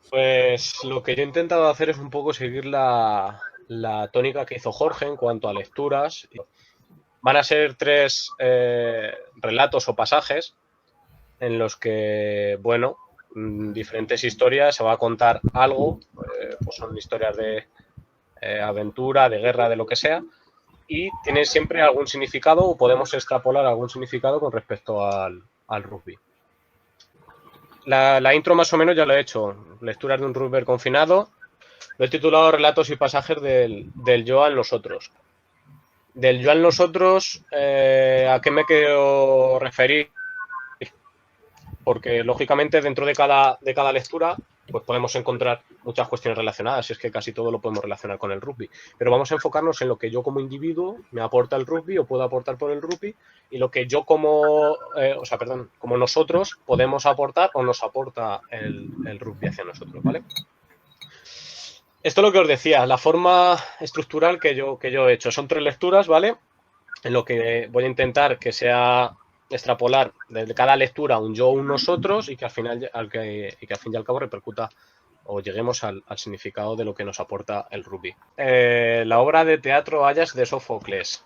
Pues lo que yo he intentado hacer es un poco seguir la tónica que hizo Jorge en cuanto a lecturas. Van a ser tres relatos o pasajes en los que, bueno, diferentes historias, se va a contar algo, pues son historias de aventura, de guerra, de lo que sea, y tienen siempre algún significado o podemos extrapolar algún significado con respecto al rugby. La intro más o menos ya lo he hecho, lecturas de un rugby confinado. Lo he titulado Relatos y pasajes del yo al nosotros. Del yo al nosotros, ¿a qué me quiero referir? Porque lógicamente dentro de cada lectura pues podemos encontrar muchas cuestiones relacionadas, y es que casi todo lo podemos relacionar con el rugby. Pero vamos a enfocarnos en lo que yo como individuo me aporta el rugby o puedo aportar por el rugby, y lo que yo como nosotros podemos aportar o nos aporta el rugby hacia nosotros, ¿vale? Esto es lo que os decía, la forma estructural que yo he hecho. Son tres lecturas, ¿vale? En lo que voy a intentar que sea extrapolar desde cada lectura un yo o un nosotros, y que al final, y que al fin y al cabo repercuta o lleguemos al significado de lo que nos aporta el rugby. La obra de teatro Ayas de Sófocles.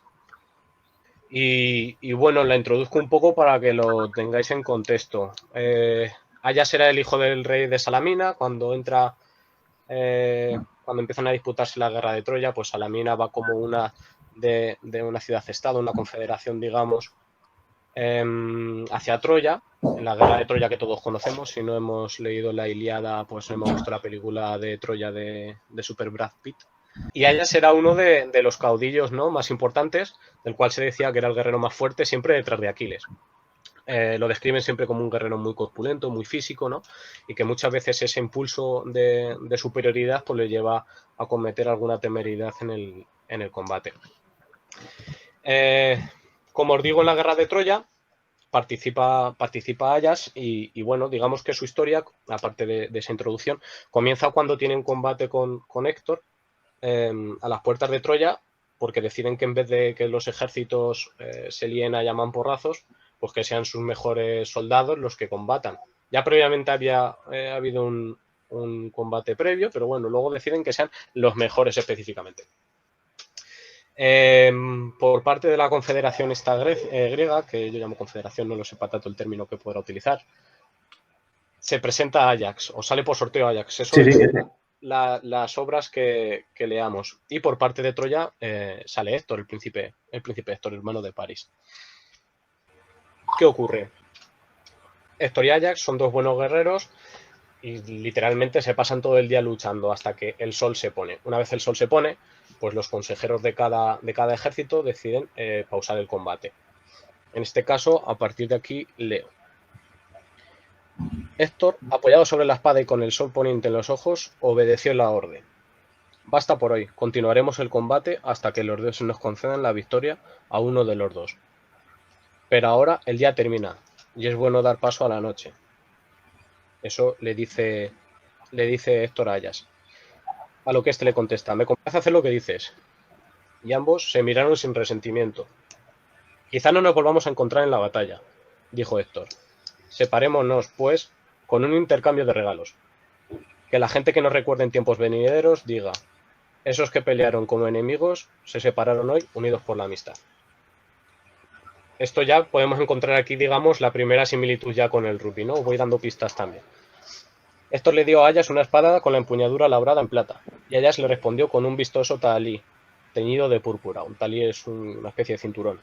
Y bueno, la introduzco un poco para que lo tengáis en contexto. Ayas era el hijo del rey de Salamina. Cuando empiezan a disputarse la guerra de Troya, pues Salamina va como de una ciudad-estado, una confederación, digamos, hacia Troya, en la guerra de Troya que todos conocemos. Si no hemos leído la Ilíada, pues hemos visto la película de Troya de Super Brad Pitt. Y Ayas era uno de los caudillos, ¿no?, más importantes, del cual se decía que era el guerrero más fuerte, siempre detrás de Aquiles. Lo describen siempre como un guerrero muy corpulento, muy físico, ¿no? Y que muchas veces ese impulso de superioridad pues le lleva a cometer alguna temeridad en el combate. Eh, como os digo, en la guerra de Troya participa Ayas, y bueno, digamos que su historia, aparte de esa introducción, comienza cuando tiene un combate con Héctor, a las puertas de Troya, porque deciden que en vez de que los ejércitos se líen a llamar porrazos, pues que sean sus mejores soldados los que combatan. Ya previamente había habido un combate previo, pero bueno, luego deciden que sean los mejores específicamente. Por parte de la confederación esta griega, que yo llamo confederación, no lo sé para tanto el término que podrá utilizar, se presenta Ajax, o sale por sorteo Ajax. Eso Sí, sí, es ese. las obras que leamos. Y por parte de Troya sale Héctor, el príncipe Héctor, hermano de París. ¿Qué ocurre? Héctor y Ajax son dos buenos guerreros y literalmente se pasan todo el día luchando hasta que el sol se pone. Una vez el sol se pone, pues los consejeros de cada ejército deciden pausar el combate. En este caso, a partir de aquí, leo. Héctor, apoyado sobre la espada y con el sol poniente en los ojos, obedeció la orden. Basta por hoy, continuaremos el combate hasta que los dioses nos concedan la victoria a uno de los dos. Pero ahora el día termina, y es bueno dar paso a la noche. Eso le dice Héctor a Ayas. A lo que éste le contesta, me complace hacer lo que dices. Y ambos se miraron sin resentimiento. Quizá no nos volvamos a encontrar en la batalla, dijo Héctor. Separémonos, pues, con un intercambio de regalos. Que la gente que nos recuerde en tiempos venideros diga, esos que pelearon como enemigos se separaron hoy unidos por la amistad. Esto ya podemos encontrar aquí, digamos, la primera similitud ya con el rugby, ¿no? Voy dando pistas también. Héctor le dio a Ayas una espada con la empuñadura labrada en plata, y Ayas le respondió con un vistoso talí, teñido de púrpura. Un talí es una especie de cinturón.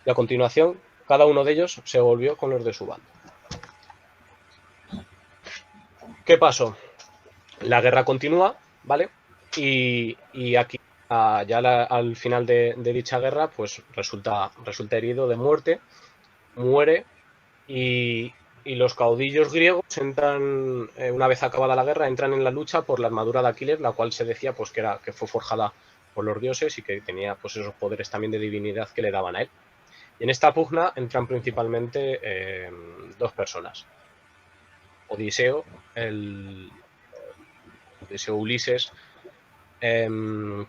Y a continuación, cada uno de ellos se volvió con los de su bando. ¿Qué pasó? La guerra continúa, ¿vale? Y aquí, al final de dicha guerra, pues resulta herido de muerte, muere. Y los caudillos griegos entran, una vez acabada la guerra, entran en la lucha por la armadura de Aquiles, la cual se decía pues que fue forjada por los dioses y que tenía pues esos poderes también de divinidad que le daban a él. Y en esta pugna entran principalmente dos personas. Odiseo, Odiseo Ulises,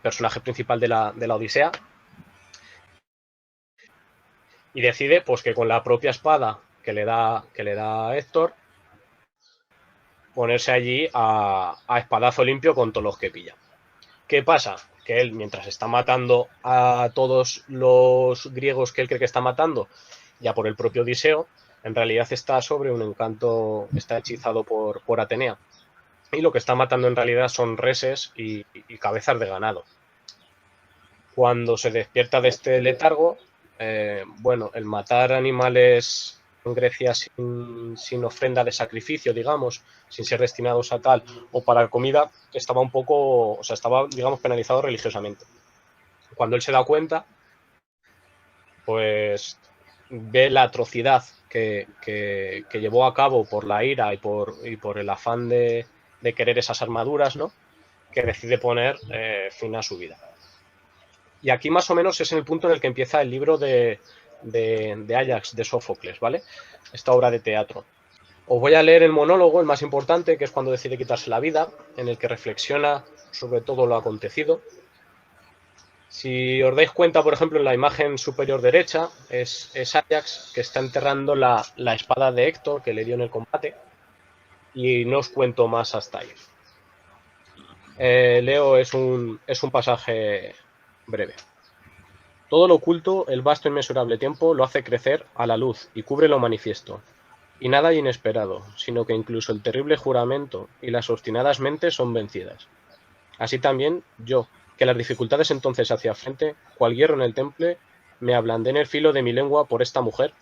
personaje principal de la Odisea, y decide pues que con la propia espada que le da Héctor, ponerse allí a espadazo limpio con todos los que pilla. ¿Qué pasa? Que él, mientras está matando a todos los griegos que él cree que está matando, ya por el propio Odiseo, en realidad está sobre un encanto, está hechizado por Atenea. Y lo que está matando en realidad son reses y cabezas de ganado. Cuando se despierta de este letargo, bueno, el matar animales en Grecia sin ofrenda de sacrificio, digamos, sin ser destinados a tal o para comida, estaba un poco, o sea, estaba, digamos, penalizado religiosamente. Cuando él se da cuenta, pues ve la atrocidad que llevó a cabo por la ira y por el afán de querer esas armaduras, ¿no? Que decide poner fin a su vida. Y aquí más o menos es en el punto en el que empieza el libro de Ajax, de Sófocles, ¿vale? Esta obra de teatro. Os voy a leer el monólogo, el más importante, que es cuando decide quitarse la vida, en el que reflexiona sobre todo lo acontecido. Si os dais cuenta, por ejemplo, en la imagen superior derecha, es Ajax que está enterrando la espada de Héctor que le dio en el combate. Y no os cuento más hasta ahí. Leo, es un pasaje breve. Todo lo oculto, el vasto e inmesurable tiempo, lo hace crecer a la luz y cubre lo manifiesto. Y nada hay inesperado, sino que incluso el terrible juramento y las obstinadas mentes son vencidas. Así también yo, que las dificultades entonces hacía frente, cual hierro en el temple, me ablandé en el filo de mi lengua por esta mujer.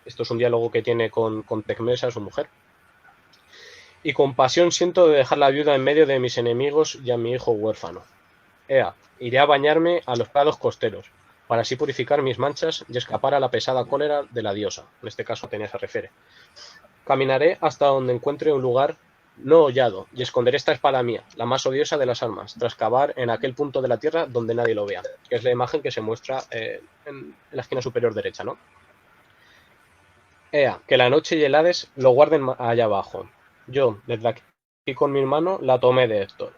Esto es un diálogo que tiene con Tecmesa, su mujer. Y compasión siento de dejar la viuda en medio de mis enemigos y a mi hijo huérfano. Ea, iré a bañarme a los prados costeros, para así purificar mis manchas y escapar a la pesada cólera de la diosa. En este caso Atenea se refiere. Caminaré hasta donde encuentre un lugar no hollado y esconderé esta espada mía, la más odiosa de las armas, tras cavar en aquel punto de la tierra donde nadie lo vea, que es la imagen que se muestra en la esquina superior derecha, ¿no? Ea, que la noche y el Hades lo guarden allá abajo. Yo, desde aquí con mi mano, la tomé de Héctor.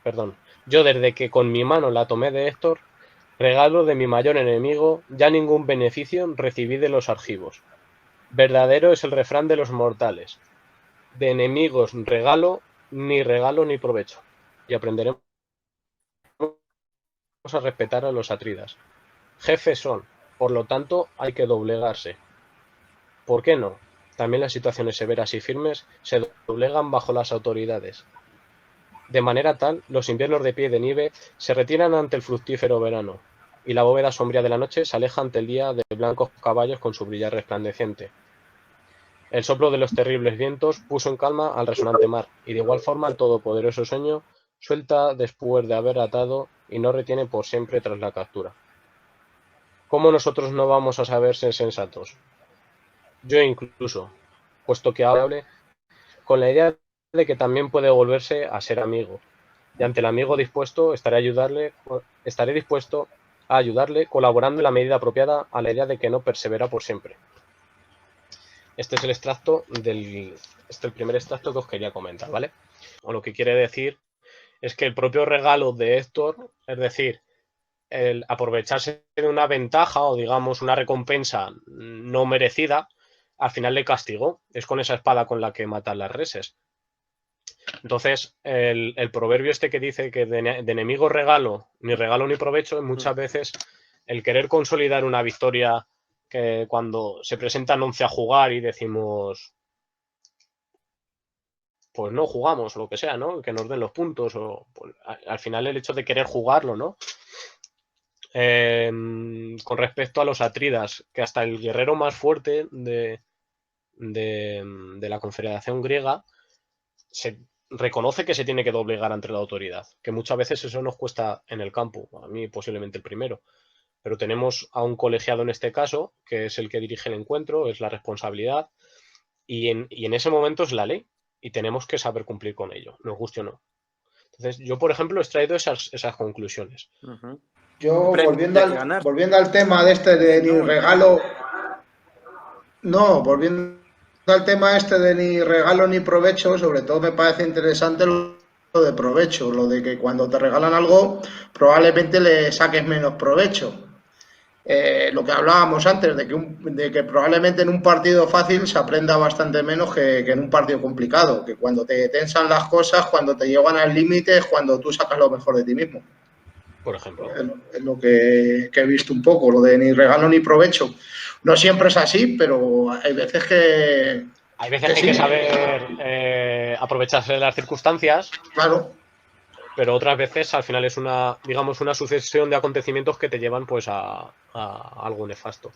Perdón. Yo, desde que con mi mano la tomé de Héctor, regalo de mi mayor enemigo, ya ningún beneficio recibí de los argivos. Verdadero es el refrán de los mortales. De enemigos regalo ni provecho. Y aprenderemos a respetar a los atridas. Jefes son, por lo tanto, hay que doblegarse. ¿Por qué no? También las situaciones severas y firmes se doblegan bajo las autoridades. De manera tal, los inviernos de pie y de nieve se retiran ante el fructífero verano, y la bóveda sombría de la noche se aleja ante el día de blancos caballos con su brillar resplandeciente. El soplo de los terribles vientos puso en calma al resonante mar, y de igual forma el todopoderoso sueño suelta después de haber atado y no retiene por siempre tras la captura. ¿Cómo nosotros no vamos a saber ser sensatos? Yo incluso, puesto que hable, con la idea de que también puede volverse a ser amigo, y ante el amigo dispuesto estaré dispuesto a ayudarle colaborando en la medida apropiada a la idea de que no persevera por siempre. Este es el extracto el primer extracto que os quería comentar, ¿vale? O lo que quiere decir es que el propio regalo de Héctor, es decir, el aprovecharse de una ventaja o digamos una recompensa no merecida, al final le castigó. Es con esa espada con la que matan las reses. Entonces, el proverbio este que dice que de enemigo regalo ni provecho, muchas veces el querer consolidar una victoria que cuando se presentan 11 a jugar y decimos, pues no jugamos o lo que sea, ¿no? Que nos den los puntos o pues, al final el hecho de querer jugarlo, ¿no? Con respecto a los atridas, que hasta el guerrero más fuerte de la Confederación griega se reconoce que se tiene que doblegar ante la autoridad, que muchas veces eso nos cuesta en el campo, a mí posiblemente el primero, pero tenemos a un colegiado en este caso, que es el que dirige el encuentro, es la responsabilidad, y en ese momento es la ley, y tenemos que saber cumplir con ello, nos guste o no. Entonces, yo, por ejemplo, he extraído esas conclusiones. Yo, Siempre volviendo hay que ganar. volviendo al tema de este de ni regalo, no, volviendo al tema este de ni regalo ni provecho, sobre todo me parece interesante lo de provecho, lo de que cuando te regalan algo probablemente le saques menos provecho. lo que hablábamos antes, de que probablemente en un partido fácil se aprenda bastante menos que en un partido complicado, que cuando te tensan las cosas, cuando te llevan al límite, es cuando tú sacas lo mejor de ti mismo. Por ejemplo. Es lo que he visto un poco, lo de ni regalo ni provecho. No siempre es así, pero hay veces Hay veces que que hay sí. que saber aprovecharse de las circunstancias, Claro. pero otras veces al final es una, digamos, una sucesión de acontecimientos que te llevan pues a algo nefasto.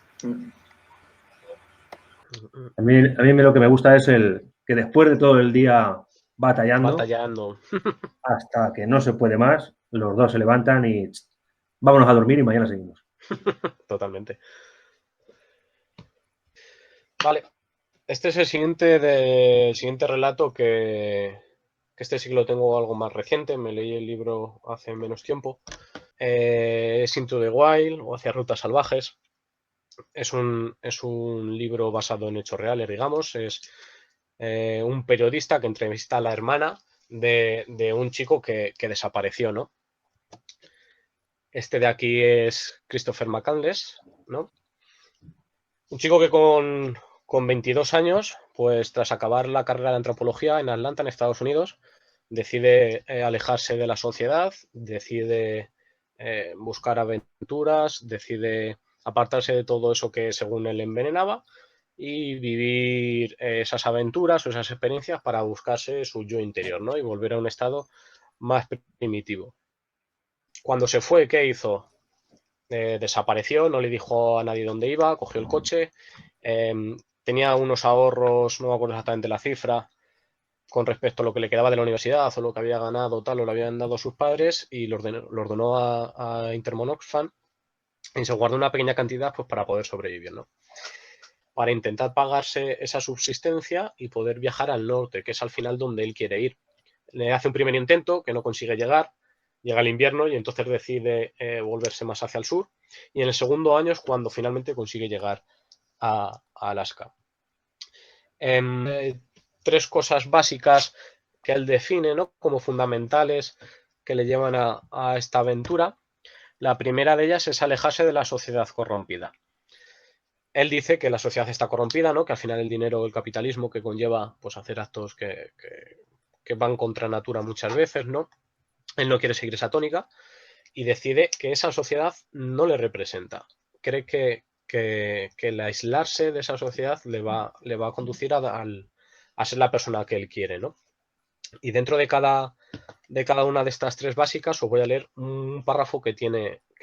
A mí lo que me gusta es el que después de todo el día batallando, Batallando. hasta que no se puede más, los dos se levantan y vámonos a dormir y mañana seguimos. Totalmente. Vale. Este es el siguiente relato que este sí que lo tengo algo más reciente. Me leí el libro hace menos tiempo. Es Into the Wild o Hacia Rutas Salvajes. Es un libro basado en hechos reales, digamos. Es un periodista que entrevista a la hermana de un chico que desapareció, ¿no? Este de aquí es Christopher McCandless, ¿no? Un chico que con 22 años, pues tras acabar la carrera de antropología en Atlanta, en Estados Unidos, decide alejarse de la sociedad, decide buscar aventuras, decide apartarse de todo eso que según él envenenaba y vivir esas aventuras o esas experiencias para buscarse su yo interior, ¿no? Y volver a un estado más primitivo. Cuando se fue, ¿qué hizo? Desapareció, no le dijo a nadie dónde iba, cogió el coche, eh, tenía unos ahorros, no me acuerdo exactamente la cifra, con respecto a lo que le quedaba de la universidad o lo que había ganado tal o lo habían dado sus padres y los donó a Intermon Oxfam y se guardó una pequeña cantidad pues para poder sobrevivir, ¿no? Para intentar pagarse esa subsistencia y poder viajar al norte, que es al final donde él quiere ir. Le hace un primer intento que no consigue llegar, llega el invierno y entonces decide volverse más hacia el sur. Y en el segundo año es cuando finalmente consigue llegar a Alaska. Tres cosas básicas que él define, ¿no?, como fundamentales que le llevan a esta aventura. La primera de ellas es alejarse de la sociedad corrompida. Él dice que la sociedad está corrompida, ¿no? Que al final el dinero, el capitalismo que conlleva pues hacer actos que van contra natura muchas veces, ¿no? Él no quiere seguir esa tónica y decide que esa sociedad no le representa. Cree que el aislarse de esa sociedad le va a conducir a ser la persona que él quiere, ¿no? Y dentro de cada una de estas tres básicas os voy a leer un párrafo que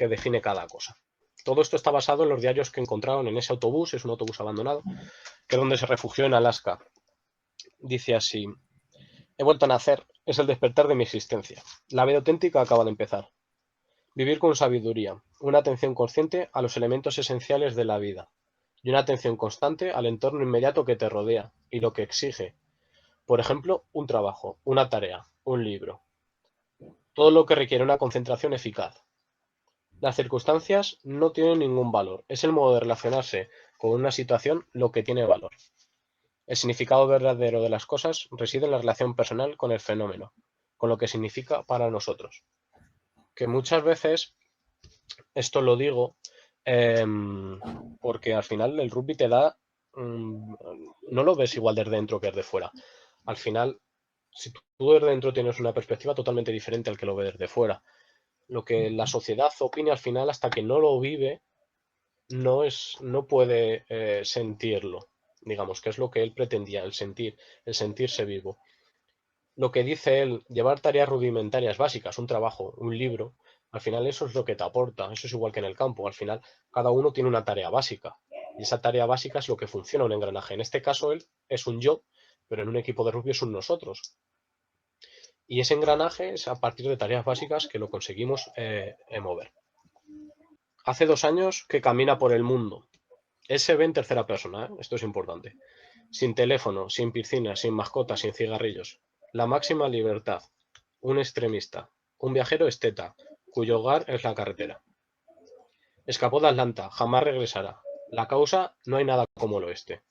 define cada cosa. Todo esto está basado en los diarios que encontraron en ese autobús, es un autobús abandonado, que es donde se refugió en Alaska. Dice así: he vuelto a nacer, es el despertar de mi existencia. La vida auténtica acaba de empezar. Vivir con sabiduría, una atención consciente a los elementos esenciales de la vida y una atención constante al entorno inmediato que te rodea y lo que exige. Por ejemplo, un trabajo, una tarea, un libro. Todo lo que requiere una concentración eficaz. Las circunstancias no tienen ningún valor. Es el modo de relacionarse con una situación lo que tiene valor. El significado verdadero de las cosas reside en la relación personal con el fenómeno, con lo que significa para nosotros. Que muchas veces, esto lo digo, porque al final el rugby te da, no lo ves igual desde dentro que desde fuera. Al final, si tú desde dentro tienes una perspectiva totalmente diferente al que lo ve desde fuera. Lo que la sociedad opine al final, hasta que no lo vive, no puede sentirlo, digamos, que es lo que él pretendía, el sentirse vivo. Lo que dice él, llevar tareas rudimentarias básicas, un trabajo, un libro, al final eso es lo que te aporta, eso es igual que en el campo, al final cada uno tiene una tarea básica y esa tarea básica es lo que funciona un engranaje. En este caso él es un yo, pero en un equipo de rugby es un nosotros. Y ese engranaje es a partir de tareas básicas que lo conseguimos mover. Hace 2 años que camina por el mundo. Él se ve en tercera persona, ¿eh? Esto es importante. Sin teléfono, sin piscina, sin mascotas, sin cigarrillos. La máxima libertad. Un extremista. Un viajero esteta, cuyo hogar es la carretera. Escapó de Atlanta, jamás regresará. La causa, no hay nada como el oeste.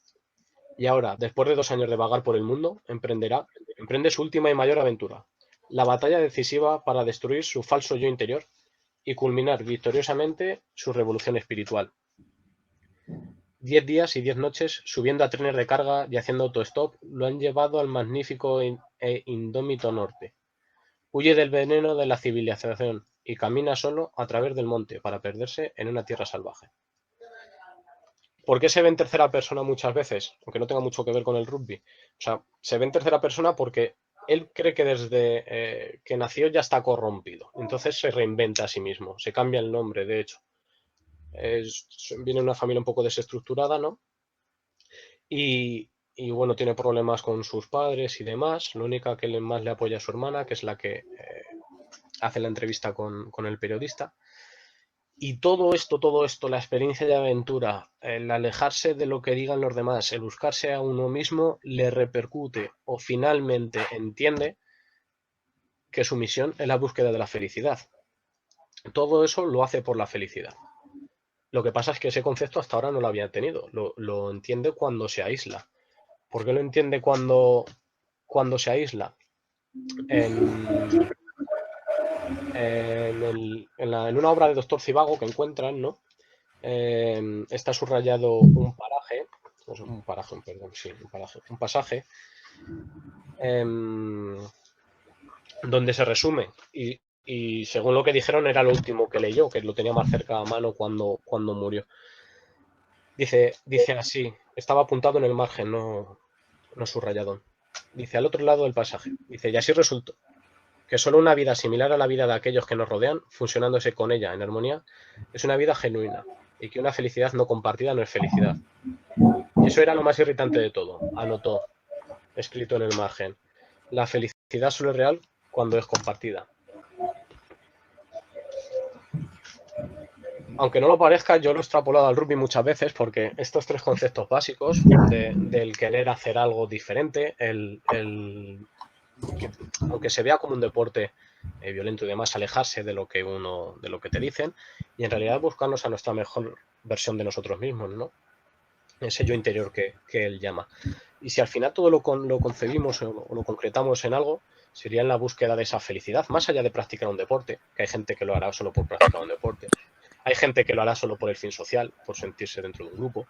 Y ahora, después de 2 años de vagar por el mundo, emprende su última y mayor aventura. La batalla decisiva para destruir su falso yo interior y culminar victoriosamente su revolución espiritual. 10 días y 10 noches subiendo a trenes de carga y haciendo autostop lo han llevado al magnífico e indómito norte. Huye del veneno de la civilización y camina solo a través del monte para perderse en una tierra salvaje. ¿Por qué se ve en tercera persona muchas veces? Aunque no tenga mucho que ver con el rugby. O sea, se ve en tercera persona porque él cree que desde que nació ya está corrompido. Entonces se reinventa a sí mismo, se cambia el nombre, de hecho. Viene de una familia un poco desestructurada, ¿no? Y bueno, tiene problemas con sus padres y demás. Lo única que más le apoya a su hermana, que es la que hace la entrevista con el periodista. Y todo esto, la experiencia de aventura, el alejarse de lo que digan los demás, el buscarse a uno mismo, le repercute o finalmente entiende que su misión es la búsqueda de la felicidad. Todo eso lo hace por la felicidad. Lo que pasa es que ese concepto hasta ahora no lo había tenido. Lo entiende cuando se aísla. ¿Por qué lo entiende cuando se aísla? En una obra de Doctor Zhivago que encuentran, ¿no? Está subrayado un pasaje donde se resume y según lo que dijeron era lo último que leyó, que lo tenía más cerca a mano cuando murió. Dice así, estaba apuntado en el margen, no subrayado. Dice, al otro lado del pasaje, dice, y así resultó que solo una vida similar a la vida de aquellos que nos rodean, fusionándose con ella en armonía, es una vida genuina, y que una felicidad no compartida no es felicidad. Y eso era lo más irritante de todo, anotó, escrito en el margen. La felicidad solo es real cuando es compartida. Aunque no lo parezca, yo lo he extrapolado al rugby muchas veces porque estos tres conceptos básicos del querer hacer algo diferente, aunque se vea como un deporte violento y demás, alejarse de lo que te dicen y en realidad buscarnos a nuestra mejor versión de nosotros mismos, ¿no? Ese yo interior que él llama. Y si al final todo lo concebimos o lo concretamos en algo, sería en la búsqueda de esa felicidad, más allá de practicar un deporte, que hay gente que lo hará solo por practicar un deporte. Hay gente que lo hará solo por el fin social, por sentirse dentro de un grupo.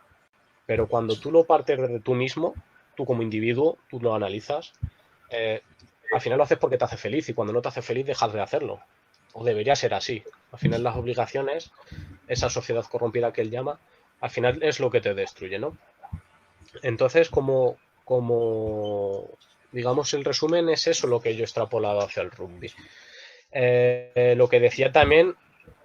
Pero cuando tú lo partes desde tú mismo, tú como individuo, tú lo analizas, al final lo haces porque te hace feliz y cuando no te hace feliz dejas de hacerlo. O debería ser así. Al final las obligaciones, esa sociedad corrompida que él llama, al final es lo que te destruye, ¿no? Entonces, como digamos, el resumen es eso lo que yo he extrapolado hacia el rugby. Lo que decía también,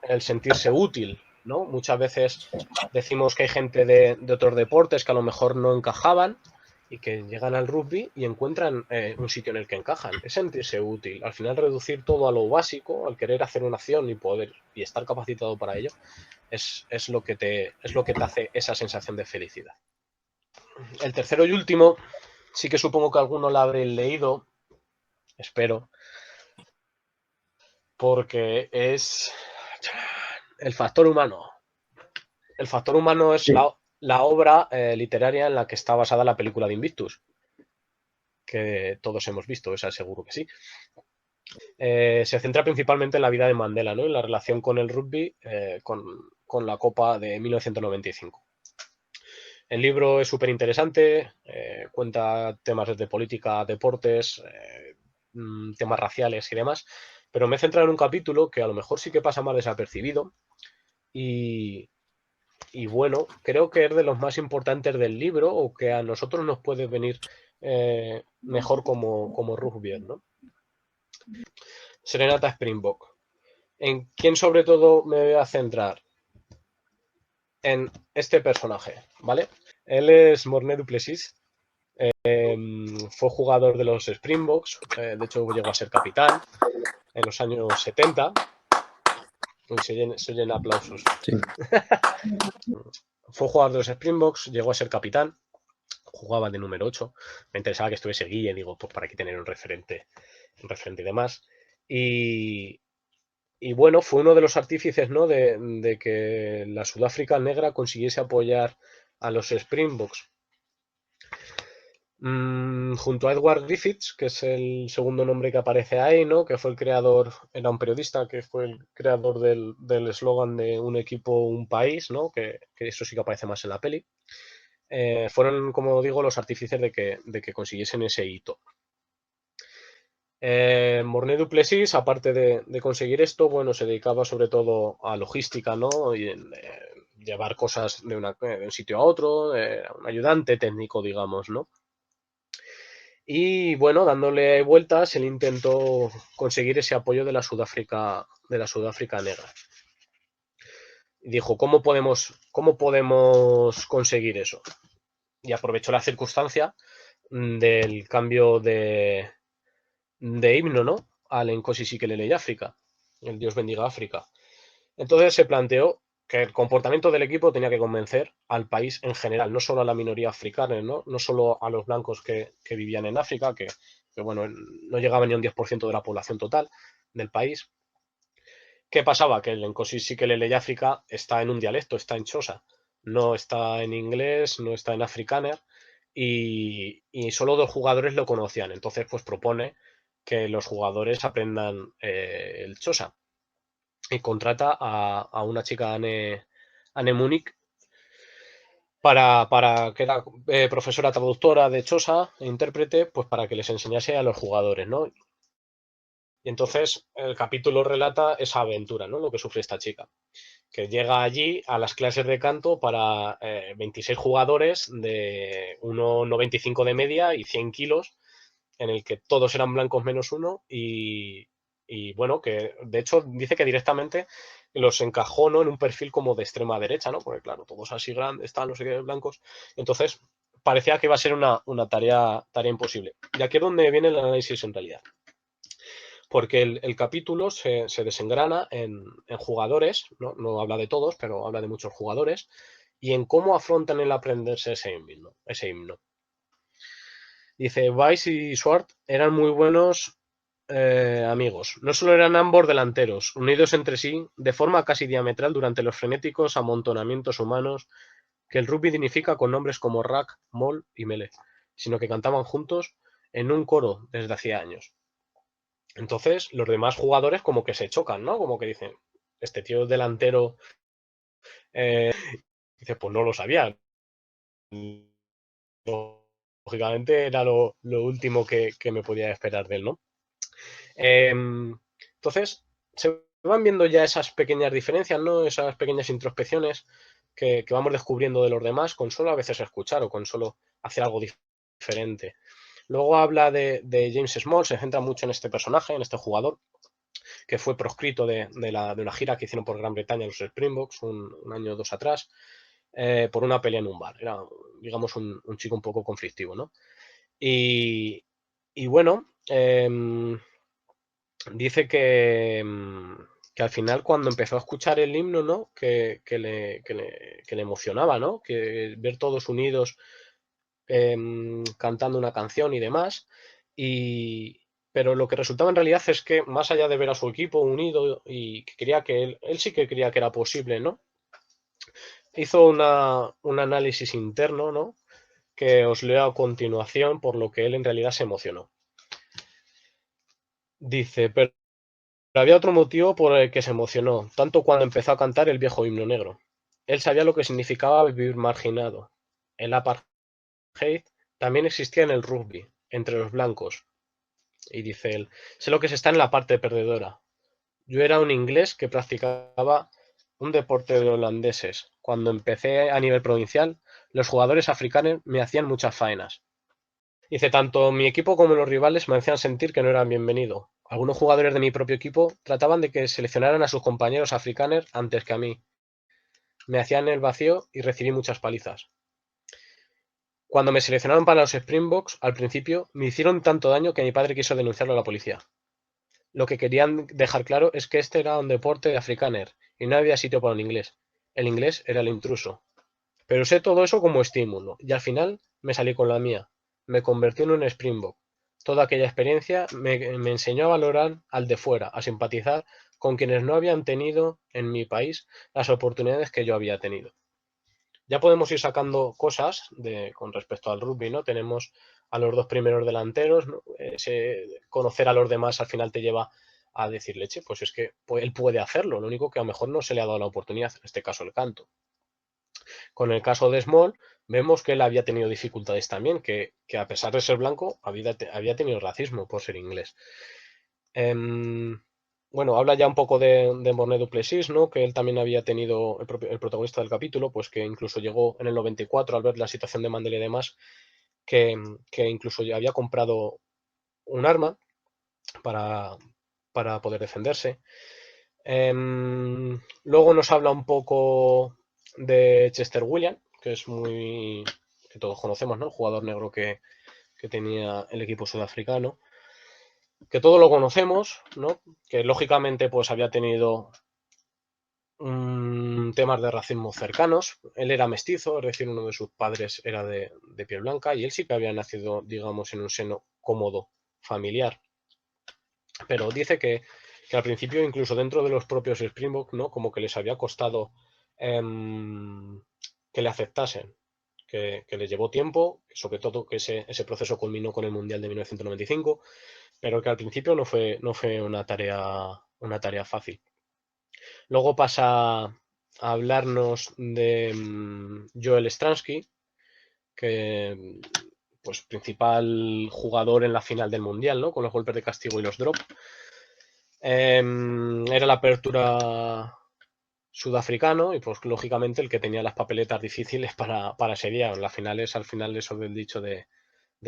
el sentirse útil, ¿no? Muchas veces decimos que hay gente de otros deportes que a lo mejor no encajaban y que llegan al rugby y encuentran un sitio en el que encajan. Es sentirse útil. Al final reducir todo a lo básico, al querer hacer una acción y poder y estar capacitado para ello, es lo que te hace esa sensación de felicidad. El tercero y último, sí que supongo que alguno lo habré leído, espero, porque es el factor humano. El factor humano es Sí. la obra literaria en la que está basada la película de Invictus, que todos hemos visto, esa seguro que sí. Se centra principalmente en la vida de Mandela, ¿no? En la relación con el rugby, con la Copa de 1995. El libro es súper interesante, cuenta temas de política, deportes, temas raciales y demás, pero me he centrado en un capítulo que a lo mejor sí que pasa más desapercibido y bueno, creo que es de los más importantes del libro o que a nosotros nos puede venir mejor como rugby, ¿no? Serenata Springbok. ¿En quién sobre todo me voy a centrar? En este personaje, ¿vale? Él es Morné Duplessis. Fue jugador de los Springboks, de hecho llegó a ser capitán en los años 70. Se oyen aplausos. Sí. Fue jugador de los Springboks, llegó a ser capitán, jugaba de número 8. Me interesaba que estuviese Guille, digo, pues para aquí tener un referente y demás. Y bueno, fue uno de los artífices, ¿no? de que la Sudáfrica negra consiguiese apoyar a los Springboks. Junto a Edward Griffiths, que es el segundo nombre que aparece ahí, ¿no? Que fue el creador, era un periodista, que fue el creador del eslogan de un equipo, un país, ¿no? Que eso sí que aparece más en la peli. Fueron, como digo, los artífices de que consiguiesen ese hito. Morné Duplessis, aparte de conseguir esto, bueno, se dedicaba sobre todo a logística, ¿no? Y llevar cosas de un sitio a otro, un ayudante técnico, digamos, ¿no? Y bueno, dándole vueltas, él intentó conseguir ese apoyo de la Sudáfrica negra. Y dijo, cómo podemos conseguir eso? Y aprovechó la circunstancia del cambio de himno, ¿no? Al Nkosi Sikelele África, el Dios bendiga África. Entonces se planteó que el comportamiento del equipo tenía que convencer al país en general, no solo a la minoría africana, no solo a los blancos que vivían en África, que bueno, no llegaban ni a un 10% de la población total del país. ¿Qué pasaba? Que el Nkosi Sikelele África está en un dialecto, está en Xhosa, no está en inglés, no está en afrikaner, y solo 2 jugadores lo conocían. Entonces, pues propone que los jugadores aprendan el Xhosa y contrata a una chica, Anne Munich, que era profesora traductora de Xhosa e intérprete, pues para que les enseñase a los jugadores, ¿no? Y entonces el capítulo relata esa aventura, ¿no? Lo que sufre esta chica, que llega allí a las clases de canto para 26 jugadores de 1,95 de media y 100 kilos, en el que todos eran blancos menos uno y bueno, que de hecho dice que directamente los encajó, ¿no? En un perfil como de extrema derecha, ¿no? Porque claro, todos así grandes, están no sé qué, blancos. Entonces parecía que iba a ser una tarea imposible. Y aquí es donde viene el análisis en realidad. Porque el capítulo se desengrana en jugadores, ¿no? Habla de todos, pero habla de muchos jugadores, y en cómo afrontan el aprenderse ese himno. Dice, Weiss y Swart eran muy buenos amigos. No solo eran ambos delanteros, unidos entre sí de forma casi diametral durante los frenéticos amontonamientos humanos que el rugby dignifica con nombres como Rack, Moll y Mele, sino que cantaban juntos en un coro desde hacía años. Entonces, los demás jugadores como que se chocan, ¿no? Como que dicen, este tío es delantero, dice, pues no lo sabía. Lógicamente era lo último que me podía esperar de él, ¿no? Entonces, se van viendo ya esas pequeñas diferencias, ¿no? Esas pequeñas introspecciones que vamos descubriendo de los demás con solo a veces escuchar o con solo hacer algo diferente. Luego habla de James Small, se centra mucho en este personaje, en este jugador, que fue proscrito de una gira que hicieron por Gran Bretaña los Springboks un año o dos atrás, por una pelea en un bar. Era, digamos, un chico un poco conflictivo, ¿no? Y bueno, dice que al final cuando empezó a escuchar el himno, ¿no? Que le emocionaba, ¿no? Que ver todos unidos cantando una canción y demás. Pero lo que resultaba en realidad es que más allá de ver a su equipo unido y que quería que él sí que creía que era posible, ¿no? Hizo un análisis interno, ¿no? Que os leo a continuación, por lo que él en realidad se emocionó. Dice, pero había otro motivo por el que se emocionó, tanto cuando empezó a cantar el viejo himno negro. Él sabía lo que significaba vivir marginado. El apartheid también existía en el rugby, entre los blancos. Y dice él, sé lo que se está en la parte perdedora. Yo era un inglés que practicaba un deporte de holandeses. Cuando empecé a nivel provincial, los jugadores africanos me hacían muchas faenas. Dice, tanto mi equipo como los rivales me hacían sentir que no eran bienvenido. Algunos jugadores de mi propio equipo trataban de que seleccionaran a sus compañeros africanos antes que a mí. Me hacían el vacío y recibí muchas palizas. Cuando me seleccionaron para los Springboks, al principio, me hicieron tanto daño que mi padre quiso denunciarlo a la policía. Lo que querían dejar claro es que este era un deporte de afrikaner y no había sitio para un inglés. El inglés era el intruso. Pero usé todo eso como estímulo y al final me salí con la mía. Me convertí en un Springbok. Toda aquella experiencia me enseñó a valorar al de fuera, a simpatizar con quienes no habían tenido en mi país las oportunidades que yo había tenido. Ya podemos ir sacando cosas con respecto al rugby, ¿no? Tenemos a los dos primeros delanteros, ¿no? Conocer a los demás al final te lleva a decir, leche, pues es que él puede hacerlo, lo único que a lo mejor no se le ha dado la oportunidad, en este caso el canto. Con el caso de Small, vemos que él había tenido dificultades también, que a pesar de ser blanco, había tenido racismo por ser inglés. Bueno, habla ya un poco de Morné Duplessis, ¿no? Que él también había tenido, el protagonista del capítulo, pues que incluso llegó en el 94 al ver la situación de Mandela y demás, que incluso ya había comprado un arma para poder defenderse. Luego nos habla un poco de Chester Williams, que es que todos conocemos, ¿no? El jugador negro que tenía el equipo sudafricano, que todos lo conocemos, ¿no? Que lógicamente pues había tenido temas de racismo cercanos. Él era mestizo, es decir, uno de sus padres era de piel blanca y él sí que había nacido, digamos, en un seno cómodo, familiar. Pero dice que al principio, incluso dentro de los propios Springbok, ¿no? Como que les había costado que le aceptasen, que les llevó tiempo, sobre todo que ese proceso culminó con el Mundial de 1995, pero que al principio no fue una tarea fácil. Luego pasa a hablarnos de Joel Stransky, que pues principal jugador en la final del Mundial, ¿no? Con los golpes de castigo y los drops. Era la apertura sudafricano y pues lógicamente el que tenía las papeletas difíciles para ese día. Las finales, al final eso del dicho de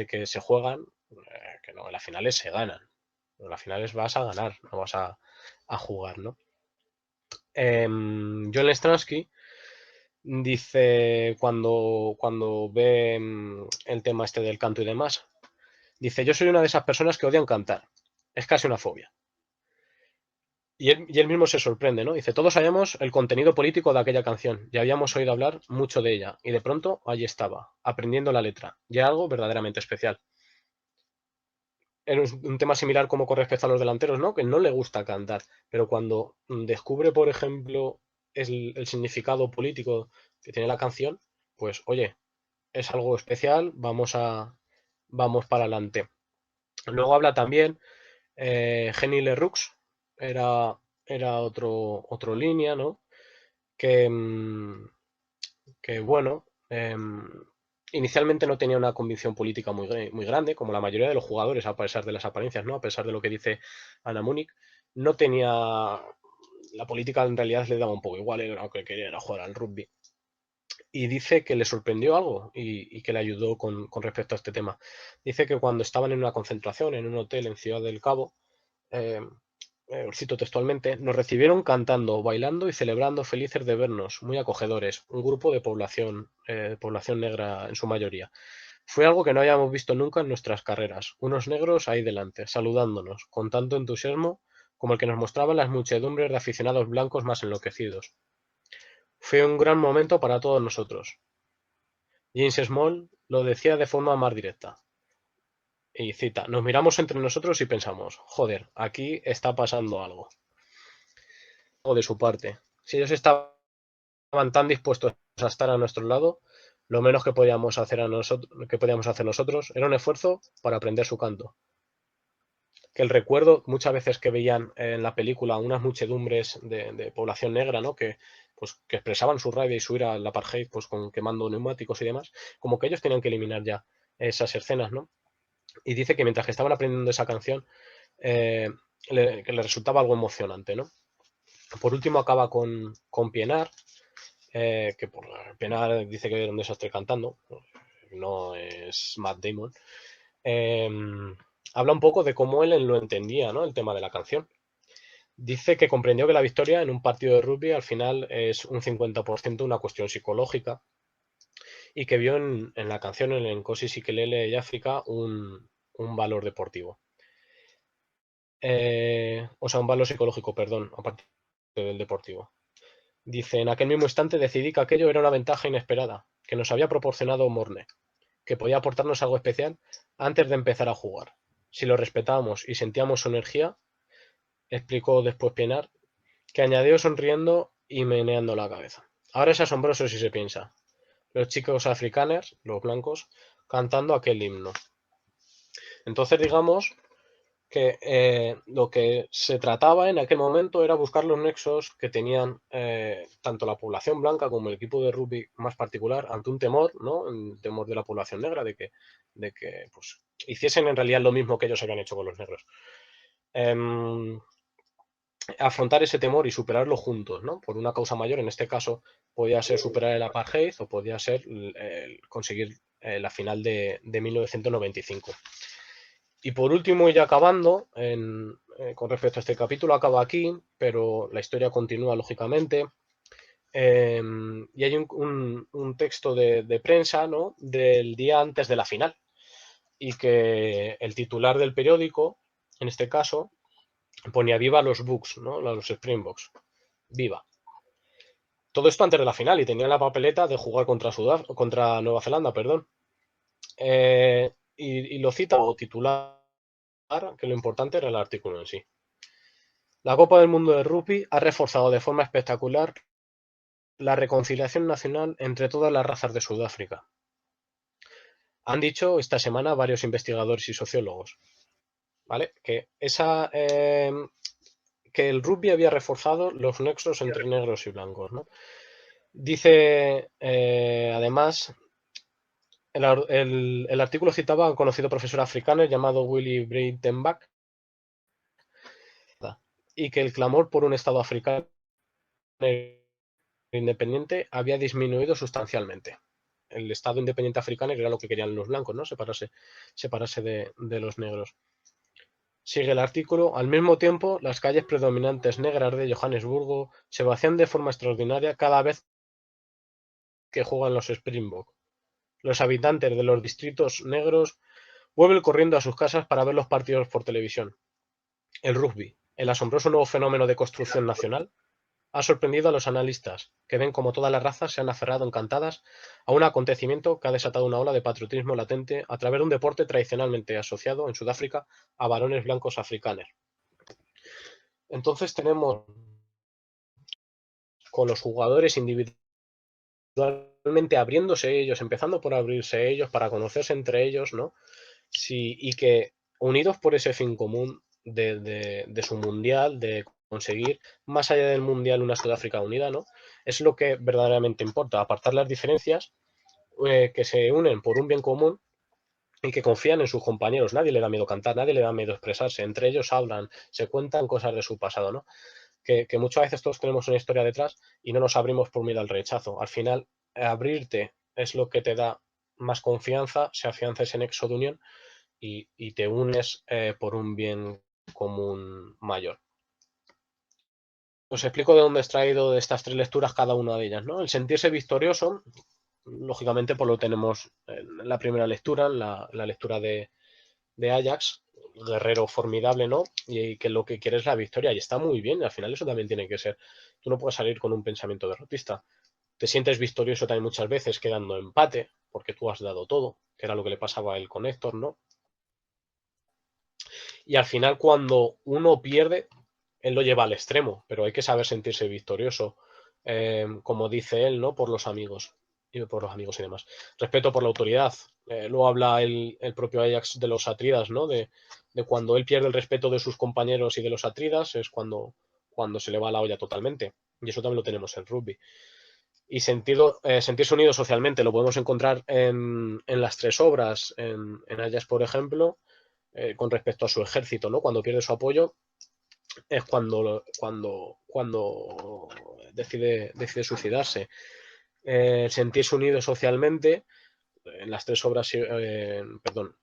que se juegan, que no, en las finales se ganan. En las finales vas a ganar, no vas a jugar, ¿no? John Stransky dice cuando ve el tema este del canto y demás, dice, yo soy una de esas personas que odian cantar. Es casi una fobia. Y él mismo se sorprende, ¿no? Dice, todos sabíamos el contenido político de aquella canción, ya habíamos oído hablar mucho de ella, y de pronto allí estaba, aprendiendo la letra, y era algo verdaderamente especial. Era un tema similar como con respecto a los delanteros, ¿no? Que no le gusta cantar, pero cuando descubre, por ejemplo, el significado político que tiene la canción, pues, oye, es algo especial, vamos para adelante. Luego habla también Jenny Leroux, era otro línea, ¿no? Que, bueno, inicialmente no tenía una convicción política muy grande, como la mayoría de los jugadores, a pesar de las apariencias, ¿no? A pesar de lo que dice Ana Múnich, no tenía. La política en realidad le daba un poco igual, lo que quería era jugar al rugby. Y dice que le sorprendió algo y que le ayudó con respecto a este tema. Dice que cuando estaban en una concentración en un hotel en Ciudad del Cabo, os cito textualmente, nos recibieron cantando, bailando y celebrando, felices de vernos, muy acogedores, un grupo de población negra en su mayoría. Fue algo que no habíamos visto nunca en nuestras carreras, unos negros ahí delante, saludándonos, con tanto entusiasmo como el que nos mostraban las muchedumbres de aficionados blancos más enloquecidos. Fue un gran momento para todos nosotros. James Small lo decía de forma más directa. Y cita, nos miramos entre nosotros y pensamos, joder, aquí está pasando algo. O de su parte. Si ellos estaban tan dispuestos a estar a nuestro lado, lo menos que podíamos hacer nosotros era un esfuerzo para aprender su canto. Que el recuerdo, muchas veces que veían en la película unas muchedumbres de población negra, ¿no? Que expresaban su rabia y su ira al apartheid, pues con quemando neumáticos y demás, como que ellos tenían que eliminar ya esas escenas, ¿no? Y dice que mientras que estaban aprendiendo esa canción, que le resultaba algo emocionante, ¿no? Por último acaba con Pienaar, que por Pienaar dice que era un desastre cantando, no es Matt Damon. Habla un poco de cómo él lo entendía, ¿no? El tema de la canción. Dice que comprendió que la victoria en un partido de rugby al final es un 50% una cuestión psicológica y que vio en la canción, en el Nkosi Sikelel y África, un valor deportivo. O sea, un valor psicológico, perdón, aparte del deportivo. Dice, en aquel mismo instante decidí que aquello era una ventaja inesperada, que nos había proporcionado Morné, que podía aportarnos algo especial antes de empezar a jugar. Si lo respetábamos y sentíamos su energía, explicó después Pienaar, que añadió sonriendo y meneando la cabeza. Ahora es asombroso si se piensa. Los chicos africanos, los blancos, cantando aquel himno. Entonces, digamos que lo que se trataba en aquel momento era buscar los nexos que tenían tanto la población blanca como el equipo de rugby más particular ante un temor, ¿no? Un temor de la población negra de que pues, hiciesen en realidad lo mismo que ellos habían hecho con los negros. Afrontar ese temor y superarlo juntos, ¿no? Por una causa mayor, en este caso podía ser superar el apartheid o podía ser conseguir la final de 1995. Y por último, ya acabando, con respecto a este capítulo, acaba aquí, pero la historia continúa lógicamente. Y hay un texto de prensa, ¿no? Del día antes de la final. Y que el titular del periódico, en este caso, ponía viva los Bucks, ¿no? Los Springboks. Viva. Todo esto antes de la final y tenía la papeleta de jugar contra Nueva Zelanda, perdón. Y lo cita o titular, que lo importante era el artículo en sí. La Copa del Mundo de Rugby ha reforzado de forma espectacular la reconciliación nacional entre todas las razas de Sudáfrica. Han dicho esta semana varios investigadores y sociólogos, ¿vale? Que el rugby había reforzado los nexos entre negros y blancos, ¿no? Dice, además, el artículo citaba a un conocido profesor africano llamado Willy Breitenbach y que el clamor por un Estado africano independiente había disminuido sustancialmente. El Estado independiente africano era lo que querían los blancos, ¿no? Separarse de los negros. Sigue el artículo. Al mismo tiempo, las calles predominantes negras de Johannesburgo se vacían de forma extraordinaria cada vez que juegan los Springbok. Los habitantes de los distritos negros vuelven corriendo a sus casas para ver los partidos por televisión. El rugby, el asombroso nuevo fenómeno de construcción nacional, ha sorprendido a los analistas, que ven como todas las razas se han aferrado encantadas a un acontecimiento que ha desatado una ola de patriotismo latente a través de un deporte tradicionalmente asociado en Sudáfrica a varones blancos africanos. Entonces tenemos con los jugadores individualmente abriéndose ellos, empezando por abrirse ellos para conocerse entre ellos, ¿no? Sí, y que unidos por ese fin común de su mundial, de conseguir más allá del mundial una Sudáfrica unida, ¿no? Es lo que verdaderamente importa, apartar las diferencias que se unen por un bien común y que confían en sus compañeros. Nadie le da miedo cantar, nadie le da miedo expresarse. Entre ellos hablan, se cuentan cosas de su pasado, ¿no? Que muchas veces todos tenemos una historia detrás y no nos abrimos por miedo al rechazo. Al final, abrirte es lo que te da más confianza, se afianza ese nexo de unión y te unes por un bien común mayor. Os explico de dónde he extraído de estas tres lecturas cada una de ellas, ¿no? El sentirse victorioso, lógicamente, pues lo tenemos en la primera lectura, en la lectura de Ajax, guerrero formidable, ¿no? Y que lo que quiere es la victoria, y está muy bien, y al final eso también tiene que ser. Tú no puedes salir con un pensamiento derrotista. Te sientes victorioso también muchas veces quedando empate, porque tú has dado todo, que era lo que le pasaba a él con Héctor, ¿no? Y al final, cuando uno pierde, él lo lleva al extremo, pero hay que saber sentirse victorioso, como dice él, ¿no? Por los amigos y demás. Respeto por la autoridad. Lo habla el propio Ajax de los Atridas, ¿no? De cuando él pierde el respeto de sus compañeros y de los Atridas, es cuando se le va la olla totalmente. Y eso también lo tenemos en rugby. Y sentirse unido socialmente lo podemos encontrar en las tres obras, en Ajax, por ejemplo, con respecto a su ejército, ¿no? Cuando pierde su apoyo es cuando decide suicidarse. Sentirse unido socialmente, en las tres obras, perdón,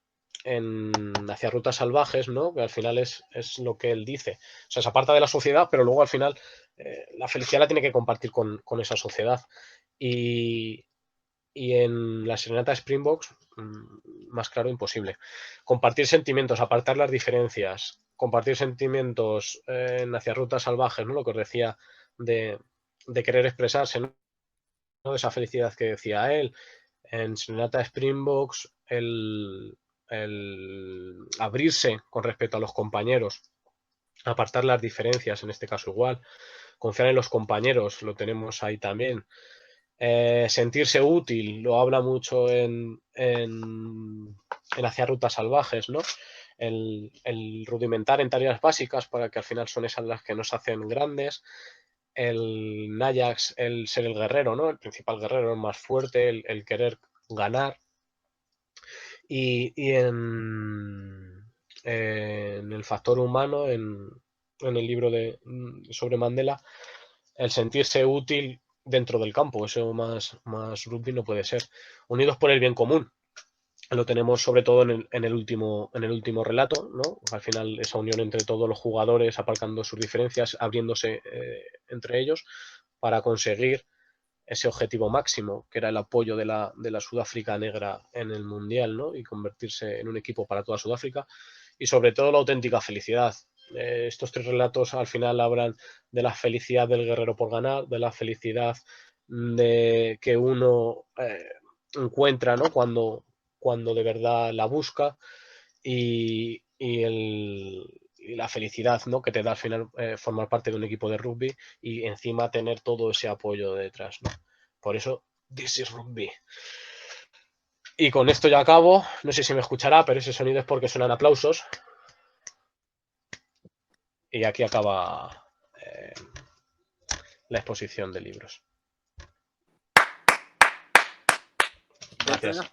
hacia rutas salvajes, ¿no? Que al final es lo que él dice. O sea, se aparta de la sociedad, pero luego al final la felicidad la tiene que compartir con esa sociedad. Y en la Serenata Springboks, más claro, imposible. Compartir sentimientos, apartar las diferencias, compartir sentimientos hacia rutas salvajes, ¿no? Lo que os decía de querer expresarse, ¿no? Esa felicidad que decía él. En Serenata Springboks, el abrirse con respecto a los compañeros, apartar las diferencias, en este caso igual, confiar en los compañeros, lo tenemos ahí también. Sentirse útil, lo habla mucho en Hacia Rutas Salvajes, ¿no? el rudimentar en tareas básicas, para que al final son esas las que nos hacen grandes. El Najax, el ser el guerrero, ¿no? El principal guerrero, el más fuerte, el querer ganar. Y en el factor humano, en el libro sobre Mandela, el sentirse útil dentro del campo, eso más rugby no puede ser. Unidos por el bien común. Lo tenemos sobre todo en el último relato, ¿no? Al final esa unión entre todos los jugadores, aparcando sus diferencias, abriéndose entre ellos para conseguir ese objetivo máximo, que era el apoyo de la Sudáfrica negra en el Mundial, ¿no? Y convertirse en un equipo para toda Sudáfrica. Y sobre todo la auténtica felicidad. Estos 3 relatos al final hablan de la felicidad del guerrero por ganar, de la felicidad de que uno encuentra, ¿no? Cuando de verdad la busca, y la felicidad, ¿no? Que te da al final formar parte de un equipo de rugby y encima tener todo ese apoyo detrás, ¿no? Por eso, this is rugby. Y con esto ya acabo. No sé si me escuchará, pero ese sonido es porque suenan aplausos. Y aquí acaba la exposición de libros. Gracias.